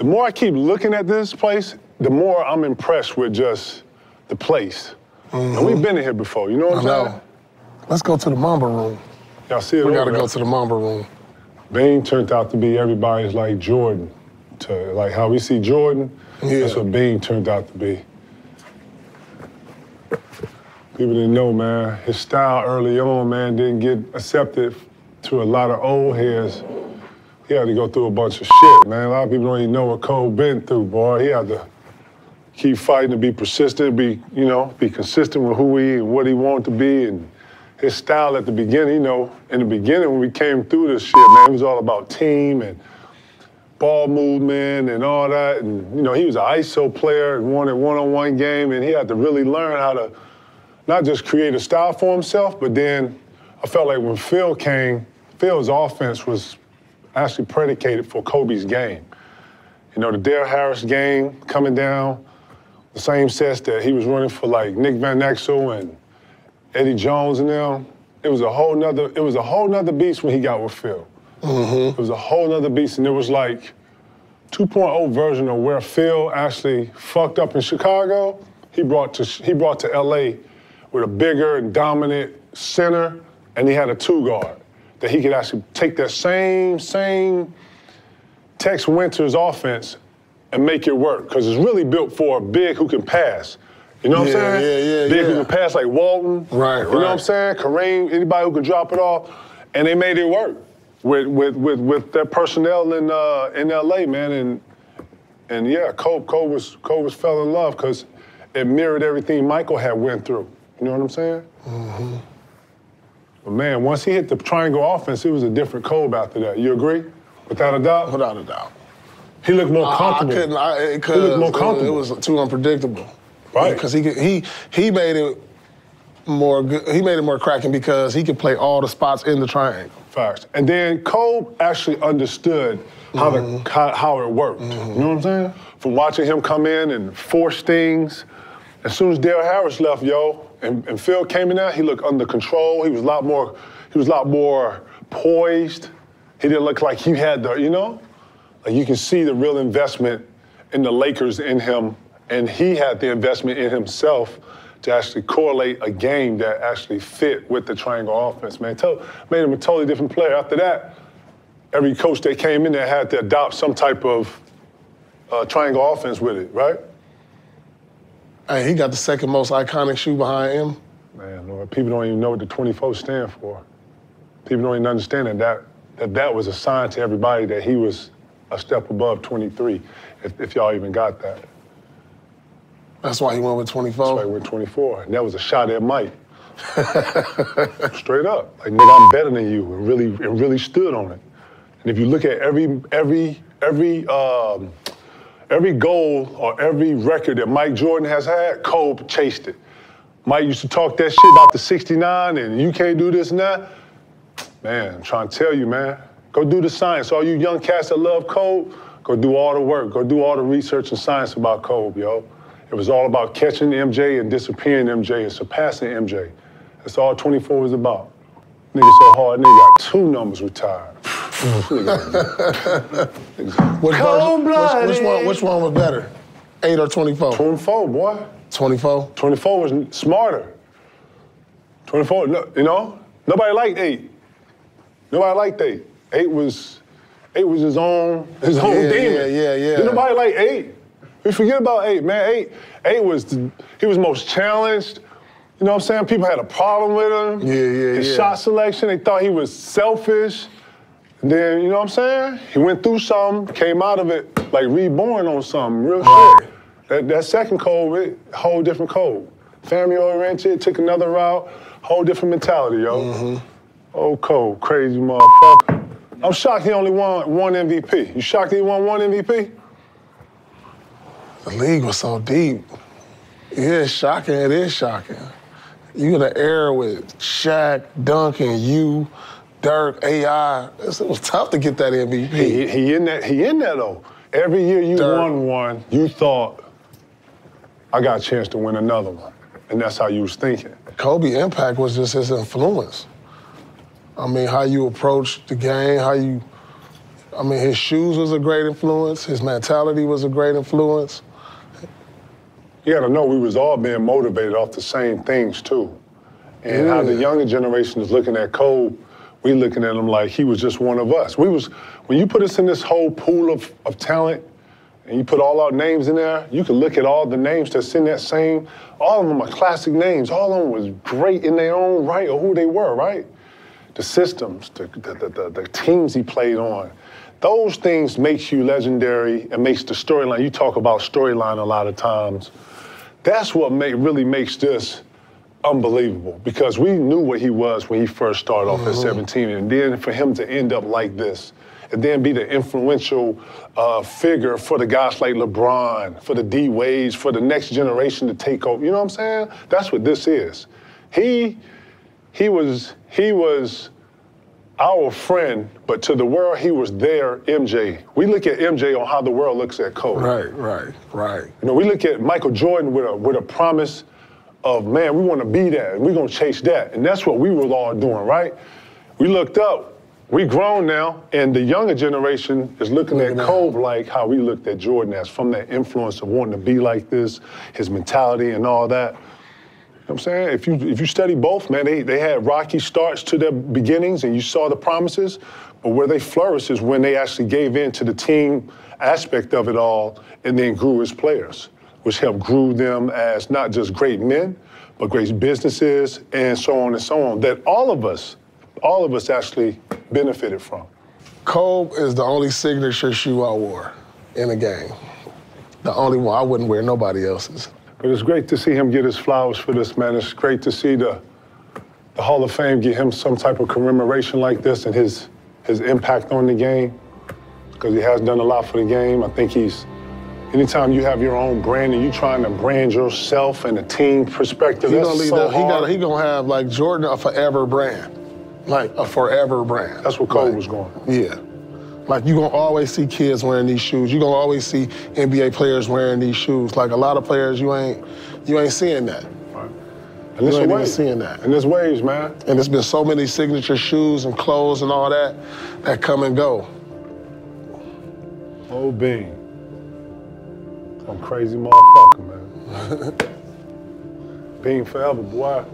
the more I keep looking at this place, the more I'm impressed with just the place. And we've been in here before, you know what I'm saying? Let's go to the Mamba Room. Y'all see it? We gotta go to the Mamba Room. Bean turned out to be everybody's like Jordan. Like how we see Jordan, that's what Bean turned out to be. People didn't know, man. His style early on, man, didn't get accepted to a lot of old heads. He had to go through a bunch of shit, man. A lot of people don't even know what Kobe been through, boy. He had to keep fighting to be persistent, be consistent with who he and what he wanted to be. And his style at the beginning, in the beginning when we came through this shit, man, it was all about team and ball movement and all that. And, he was an ISO player and won a one-on-one game, and he had to really learn how to not just create a style for himself, but then I felt like when Phil came, Phil's offense was actually predicated for Kobe's game. The Dale Harris game coming down, the same sets that he was running for like Nick Van Exel and Eddie Jones and them. It was a whole nother beast when he got with Phil. It was a whole nother beast, and it was like 2.0 version of where Phil actually fucked up in Chicago. He brought to LA with a bigger and dominant center, and he had a two guard that he could actually take that same Tex Winters offense and make it work, because it's really built for a big who can pass. You know what I'm saying? Big who can pass like Walton. Right. You know what I'm saying? Kareem, anybody who can drop it off, and they made it work with their personnel in LA, man. And yeah, Kobe fell in love because it mirrored everything Michael had went through. You know what I'm saying? But man, once he hit the triangle offense, it was a different Kobe after that. You agree? Without a doubt? Without a doubt. He looked more comfortable. He looked more comfortable. It was too unpredictable. Right. Because he made it more cracking because he could play all the spots in the triangle. Facts. And then Kobe actually understood how it worked. You know what I'm saying? From watching him come in and force things. As soon as Dale Harris left, and Phil came in there, he looked under control. He was a lot more poised. He didn't look like he had the, like you can see the real investment in the Lakers in him, and he had the investment in himself to actually correlate a game that actually fit with the triangle offense, man. Made him a totally different player. After that, every coach that came in there had to adopt some type of triangle offense with it, right? Hey, he got the second most iconic shoe behind him. Man, Lord, people don't even know what the 24 stand for. People don't even understand that was a sign to everybody that he was a step above 23, if y'all even got that. That's why he went with 24? That's why he went 24, and that was a shot at Mike. Straight up, like, nigga, I'm better than you, and really stood on it. And if you look at every goal or every record that Mike Jordan has had, Kobe chased it. Mike used to talk that shit about the 69 and you can't do this and that. Man, I'm trying to tell you, man, go do the science. All you young cats that love Kobe, go do all the work. Go do all the research and science about Kobe, yo. It was all about catching MJ and disappearing MJ and surpassing MJ. That's all 24 was about. Nigga so hard, nigga got 2 numbers retired. Which one was better? 8 or 24? 24, boy. 24? 24 was smarter. 24, nobody liked 8. Nobody liked 8. 8 was his own demon. Yeah. Did nobody like 8? We forget about 8, man. 8 was he was most challenged. You know what I'm saying? People had a problem with him. His shot selection, they thought he was selfish. And then, you know what I'm saying? He went through something, came out of it like reborn on something, real shit. That second Kobe, whole different Kobe. Family oriented, took another route, whole different mentality, yo. Oh, Kobe, crazy motherfucker. I'm shocked he only won 1 MVP. You shocked he won 1 MVP? The league was so deep. Yeah, it's shocking. It is shocking. You in the era with Shaq, Duncan, you, Dirk, AI. It was tough to get that MVP. He in there though. Every year you won one, you thought, I got a chance to win another one. And that's how you was thinking. Kobe impact was just his influence. I mean, how you approach the game, how you I mean, his shoes was a great influence. His mentality was a great influence. You gotta know we was all being motivated off the same things too. And how the younger generation is looking at Kobe, we looking at him like he was just one of us. When you put us in this whole pool of talent, and you put all our names in there, you can look at all the names that's in that same, all of them are classic names. All of them was great in their own right or who they were, right? The systems, the teams he played on. Those things makes you legendary and makes the storyline. You talk about storyline a lot of times. That's what really makes this unbelievable, because we knew what he was when he first started off at 17, and then for him to end up like this, and then be the influential figure for the guys like LeBron, for the D-Wades, for the next generation to take over. You know what I'm saying? That's what this is. He was our friend, but to the world, he was their MJ. We look at MJ on how the world looks at Kobe. Right. You know, we look at Michael Jordan with a promise of, man, we want to be that, and we're going to chase that. And that's what we were all doing, right? We looked up. We grown now, and the younger generation is looking at Kobe like how we looked at Jordan, as from that influence of wanting to be like this, his mentality and all that. You know what I'm saying? If you study both, man, they had rocky starts to their beginnings, and you saw the promises, but where they flourished is when they actually gave in to the team aspect of it all and then grew as players, which helped grow them as not just great men, but great businesses and so on and so on, that all of us actually benefited from. Kobe is the only signature shoe I wore in a game. The only one. I wouldn't wear nobody else's. But it's great to see him get his flowers for this, man. It's great to see the Hall of Fame give him some type of commemoration like this and his impact on the game, because he has done a lot for the game. I think anytime you have your own brand and you're trying to brand yourself and a team perspective, He gonna have, like Jordan, a forever brand. Like a forever brand. That's what Kobe was going. Yeah. Like you're gonna always see kids wearing these shoes. You're gonna always see NBA players wearing these shoes. Like a lot of players, you ain't seeing that. Right. And you ain't even seeing that. And there's waves, man. And there's been so many signature shoes and clothes and all that come and go. Kobe Bean. Some crazy motherfucker, man. Bean forever, boy.